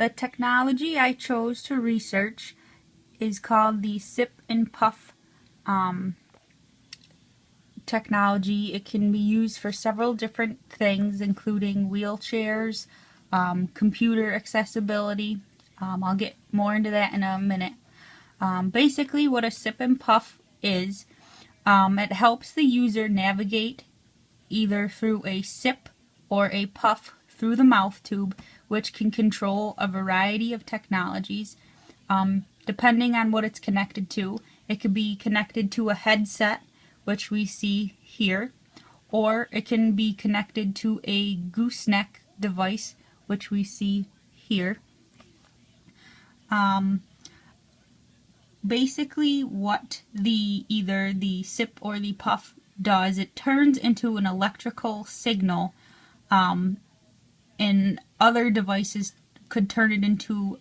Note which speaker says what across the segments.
Speaker 1: The technology I chose to research is called the sip and puff technology. It can be used for several different things, including wheelchairs, computer accessibility. I'll get more into that in a minute. Basically, what a sip and puff is, it helps the user navigate either through a sip or a puff through the mouth tube, which can control a variety of technologies. Depending on what it's connected to, it could be connected to a headset, which we see here, or it can be connected to a gooseneck device, which we see here. Basically, what either the sip or the puff does, it turns into an electrical signal, and other devices could turn it into,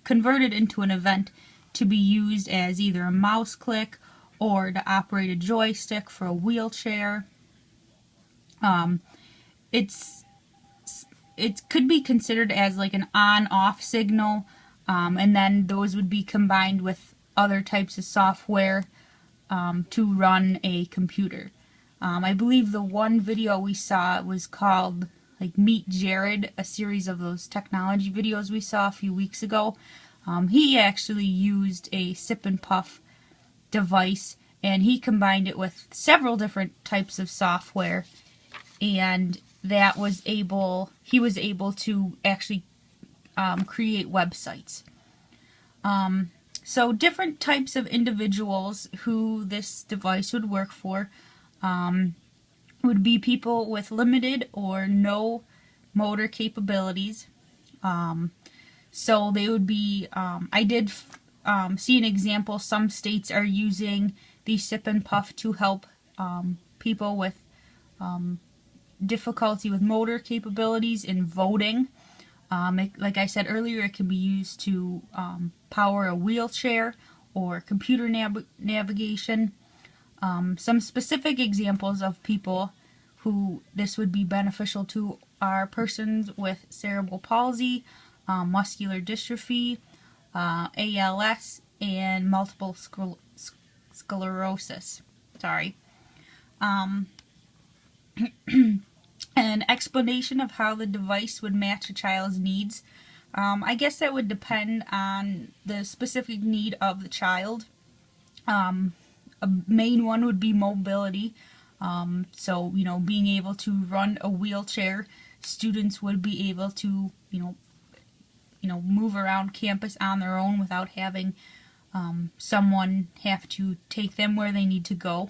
Speaker 1: convert it into an event to be used as either a mouse click or to operate a joystick for a wheelchair. It could be considered as like an on-off signal, and then those would be combined with other types of software to run a computer. I believe the one video we saw was called like Meet Jared, a series of those technology videos we saw a few weeks ago. He actually used a sip and puff device, and he combined it with several different types of software, and he was able to actually create websites. So different types of individuals who this device would work for would be people with limited or no motor capabilities. So they would be, I did see an example. Some states are using the sip and puff to help people with difficulty with motor capabilities in voting. Like I said earlier, it can be used to power a wheelchair or computer navigation. Some specific examples of people who this would be beneficial to are persons with cerebral palsy, muscular dystrophy, ALS, and multiple sclerosis. Sorry. An explanation of how the device would match a child's needs. I guess that would depend on the specific need of the child. A main one would be mobility. So, being able to run a wheelchair, students would be able to, move around campus on their own without having someone have to take them where they need to go.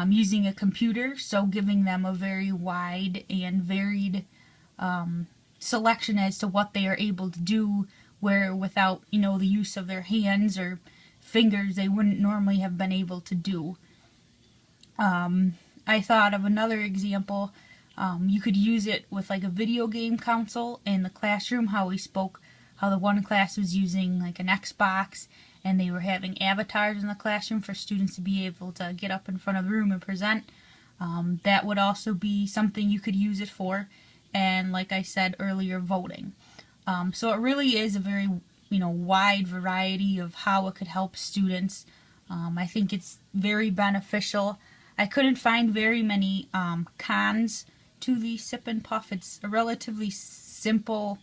Speaker 1: Using a computer, so giving them a very wide and varied selection as to what they are able to do, where without, the use of their hands or fingers, they wouldn't normally have been able to do. I thought of another example. You could use it with like a video game console in the classroom, how the one class was using like an Xbox, and they were having avatars in the classroom for students to be able to get up in front of the room and present. That would also be something you could use it for, and like I said earlier, voting. So it really is a very wide variety of how it could help students. I think it's very beneficial. I couldn't find very many cons to the sip and puff. It's a relatively simple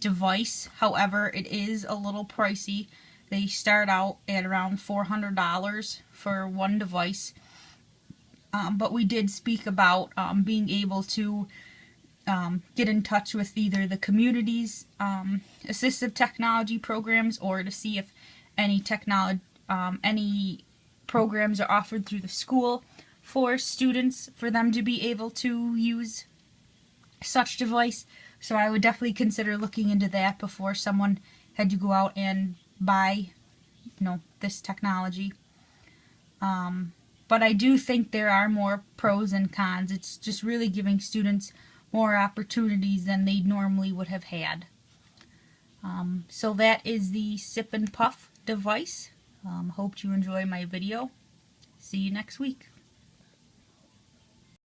Speaker 1: device. However, it is a little pricey. They start out at around $400 for one device. But we did speak about being able to get in touch with either the community's assistive technology programs, or to see if any programs are offered through the school for students, for them to be able to use such device. So I would definitely consider looking into that before someone had to go out and buy, this technology. But I do think there are more pros and cons. It's just really giving students more opportunities than they normally would have had. So that is the sip and puff device. Hope you enjoy my video. See you next week.